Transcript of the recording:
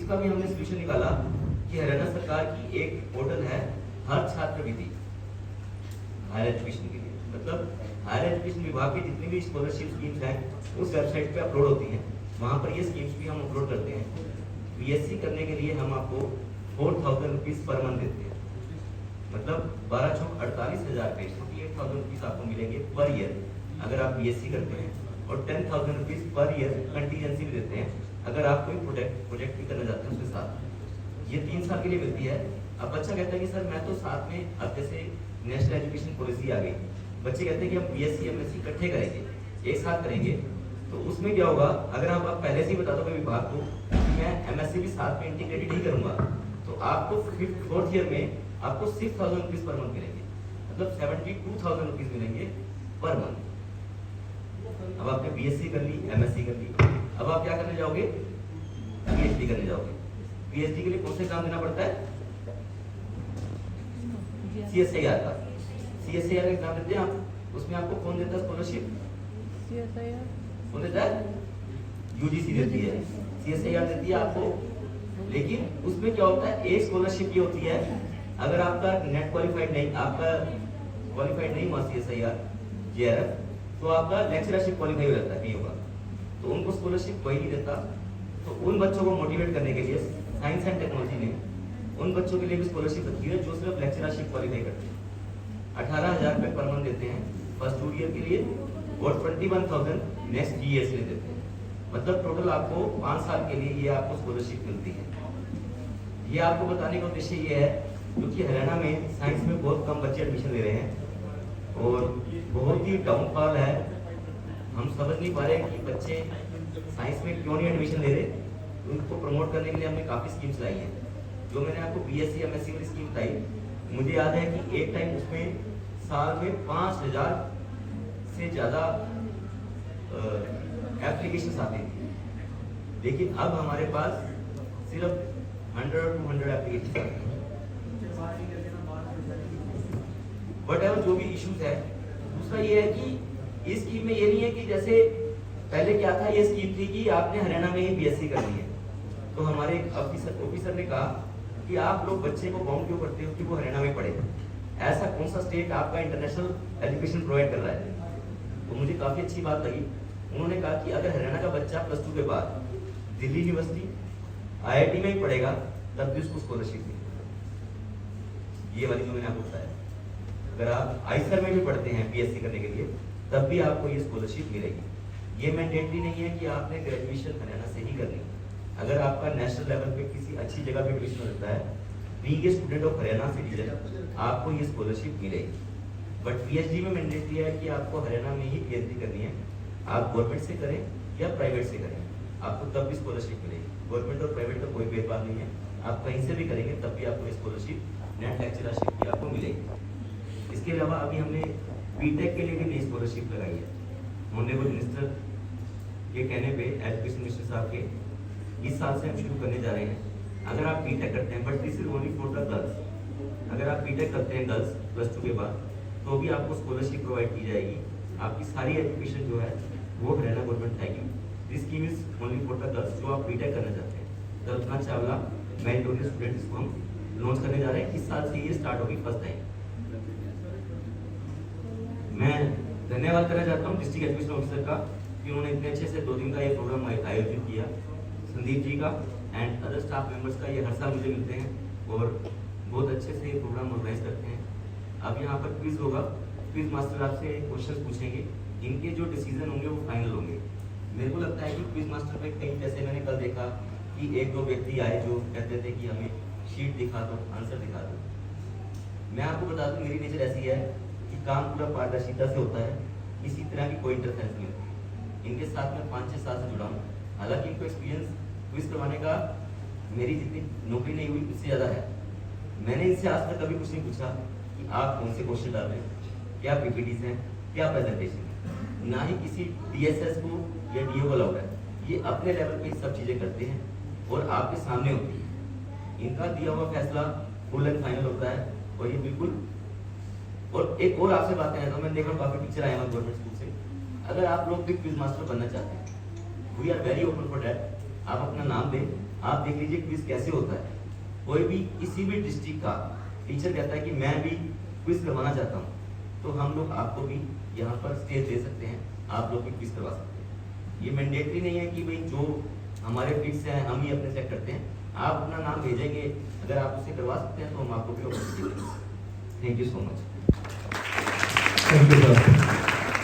इसका भी हमने सोल्यूशन निकाला कि हरियाणा सरकार की एक पोर्टल है हर छात्रवृत्ति हायर एजुकेशन के लिए, मतलब हायर एजुकेशन विभाग की जितनी भी स्कॉलरशिप स्कीम्स हैं उस वेबसाइट पे अपलोड होती हैं। वहाँ पर ये स्कीम्स भी हम अपलोड करते हैं। बीएससी करने के लिए हम आपको 4000 रुपीज़ पर मंथ देते हैं, मतलब 12 चौक 48,000 रुपये, 48,000 रुपीज़ आपको मिलेंगे पर ईयर अगर आप बीएससी करते हैं, और 10,000 रुपीज़ पर ईयर कंटीजेंसी भी देते हैं अगर आप कोई प्रोजेक्ट भी करना चाहते हैं उसके साथ। ये 3 साल के लिए मिलती है। अब बच्चा कहता है कि सर मैं तो साथ में, अब जैसे नेशनल एजुकेशन पॉलिसी आ गई, बच्चे कहते हैं कि हम बीएससी एमएससी इकट्ठे करेंगे, एक साथ करेंगे, तो उसमें क्या होगा, अगर आप पहले से ही बता दोगे विभाग को कि मैं एमएससी भी साथ में इंटीग्रेटेड ही करूंगा, तो आपको 4th ईयर में आपको 6,000 रुपीज़ पर मंथ मिलेंगे, मतलब 72,000 रुपीज़ मिलेंगे पर मंथ। अब आपने बीएससी कर ली, एमएससी कर ली, अब आप क्या करने जाओगे, पीएचडी करने जाओगे। पीएचडी के लिए कौन सा एग्जाम देना पड़ता है, सीएसआईआर का। सीएसआईआर का एग्जाम देते हैं आप, उसमें आपको कौन देता है स्कॉलरशिप, कौन देता है, यूजीसी देती है, सीएसआईआर देती है आपको। लेकिन उसमें क्या होता है, एक स्कॉलरशिप ये होती है अगर आपका नेट क्वालिफाइड नहीं, आपका क्वालिफाइड नहीं हुआ सीएसआईआर जेआरएफ, तो आपका लेक्चरशिप क्वालिफाई हो जाता है नहीं होगा, तो उनको स्कॉलरशिप वही नहीं देता। तो उन बच्चों को मोटिवेट करने के लिए साइंस एंड टेक्नोलॉजी ने उन बच्चों के लिए भी स्कॉलरशिप रखी है जो सिर्फ लेक्चरशिप क्वालिफाई करते हैं। 18,000 रुपये पर मंथ देते हैं फर्स्ट 2 ईयर के लिए, और 21,000 नेक्स्ट जीएस में देते हैं। मतलब टोटल आपको 5 साल के लिए ये आपको स्कॉलरशिप मिलती है। ये आपको बताने का उद्देश्य ये है क्योंकि हरियाणा में साइंस में बहुत कम बच्चे एडमिशन ले रहे हैं और बहुत ही डाउनफॉल है। हम समझ नहीं पा रहे कि बच्चे साइंस में क्यों नहीं एडमिशन ले रहे। उनको प्रमोट करने के लिए हमने काफ़ी स्कीम्स लाई हैं। जो मैंने आपको बीएससी एमएससी वाली स्कीम बताई, मुझे याद है कि एक टाइम उसमें साल में 5,000 से ज़्यादा एप्लीकेशंस आती थी, लेकिन अब हमारे पास सिर्फ 100-200 एप्लीकेशन आती हैं। बट जो भी इश्यूज है, दूसरा ये है कि इस स्कीम में ये नहीं है कि जैसे पहले क्या था, ये स्कीम थी कि आपने हरियाणा में ही बीएससी करनी है, तो हमारे ऑफिसर ने कहा कि आप लोग बच्चे को बाउंड क्यों करते हो कि वो हरियाणा में पढ़े, ऐसा कौन सा स्टेट आपका इंटरनेशनल एजुकेशन प्रोवाइड कर रहा है। तो मुझे काफ़ी अच्छी बात लगी, उन्होंने कहा कि अगर हरियाणा का बच्चा +2 के बाद दिल्ली यूनिवर्सिटी आईआईटी में ही पढ़ेगा तब भी उसको स्कॉलरशिप मिलेगी। ये वाली जो मैंने आपको बताया, अगर आप आईसर में भी पढ़ते हैं बीएससी करने के लिए तब भी आपको ये स्कॉलरशिप मिलेगी। ये मैंडेटरी नहीं है कि आपने ग्रेजुएशन हरियाणा से ही करनी। अगर आपका नेशनल लेवल पे किसी अच्छी जगह पे एडमिशन होता है, being a student of Haryana citizen, आपको ये स्कॉलरशिप मिलेगी। बट पीएचडी में मैंडेटरी है कि आपको हरियाणा में ही पीएचडी करनी है। आप गवर्नमेंट से करें या प्राइवेट से करें, आपको तब भी स्कॉलरशिप मिलेगी। गवर्नमेंट और प्राइवेट का कोई भेदभाव नहीं है, आप कहीं से भी करेंगे तब भी आपको स्कॉलरशिप, नेट लेक्चरशिप की आपको मिलेगी। इसके अलावा अभी हमने बीटेक के लिए भी नई स्कॉलरशिप लगाई है। ऑनरेबल मिनिस्टर के कहने पे, एजुकेशन मिनिस्टर साहब के, इस साल से हम शुरू करने जा रहे हैं। अगर आप बीटेक करते हैं, but this is only for the girls, अगर आप बीटेक करते हैं गर्ल्स +2 के बाद, तो भी आपको स्कॉलरशिप प्रोवाइड की जाएगी। आपकी सारी एजुकेशन जो है वो हरियाणा गवर्नमेंट आएगी। This scheme is only for the girls जो आप बीटेक करना चाहते हैं। कल्पना चावला मेरिटोरियस स्टूडेंट, इसको हम लॉन्च करने जा रहे हैं। इस साल से ये स्टार्ट होगी फर्स्ट टाइम। मैं धन्यवाद करना चाहता हूँ डिस्ट्रिक्ट एजुकेशन ऑफिसर का कि उन्होंने इतने अच्छे से 2 दिन का ये प्रोग्राम आयोजित किया। संदीप जी का एंड अदर स्टाफ मेंबर्स का, ये हर साल मुझे मिलते हैं और बहुत अच्छे से ये प्रोग्राम ऑर्गेनाइज करते हैं। अब यहाँ पर क्विज होगा, क्विज मास्टर आपसे क्वेश्चन पूछेंगे, इनके जो डिसीजन होंगे वो फाइनल होंगे। मेरे को लगता है कि क्विज मास्टर पे कहीं, जैसे मैंने कल देखा कि 1-2 व्यक्ति आए जो कहते थे कि हमें शीट दिखा दो, आंसर दिखा दो। मैं आपको बता दूं, मेरी नेचर ऐसी है कि काम पूरा पारदर्शिता से होता है, किसी तरह की कोई इंटरफेरेंस नहीं होती। इनके साथ में 5-6 साल से जुड़ा हूँ, हालांकि इनको एक्सपीरियंस क्विज करवाने का मेरी जितनी नौकरी नहीं हुई उससे ज़्यादा है। मैंने इनसे आज तक कभी कुछ नहीं पूछा कि आप कौन से क्वेश्चन डाल रहे हैं, क्या पीपीटीज हैं, क्या प्रेजेंटेशन है। ना ही किसी डीएसएस को या डीओ को अलाउड है। ये अपने लेवल पे सब चीज़ें करते हैं और आपके सामने होती है। इनका दिया हुआ फैसला फुल एंड फाइनल होता है और ये बिल्कुल। और एक और आपसे बात करना, मैं देख रहा हूँ काफ़ी टीचर आए हैं गवर्नमेंट स्कूल से। अगर आप लोग भी क्विज मास्टर बनना चाहते हैं, we are very open for that. आप अपना नाम दें, आप देख लीजिए क्विज कैसे होता है। कोई भी किसी भी डिस्ट्रिक्ट का टीचर कहता है कि मैं भी क्विज करवाना चाहता हूँ, तो हम लोग आपको भी यहाँ पर स्टेज दे सकते हैं, आप लोग भी क्विज करवा सकते हैं। ये मैंडेटरी नहीं है कि भाई जो हमारे फिक्स हैं हम ही अपने सेट करते हैं। आप अपना नाम भेजेंगे, अगर आप उसे करवा सकते हैं तो हम आपको भी अपॉर्चुनिटी देंगे। Thank you so much. Thank you sir.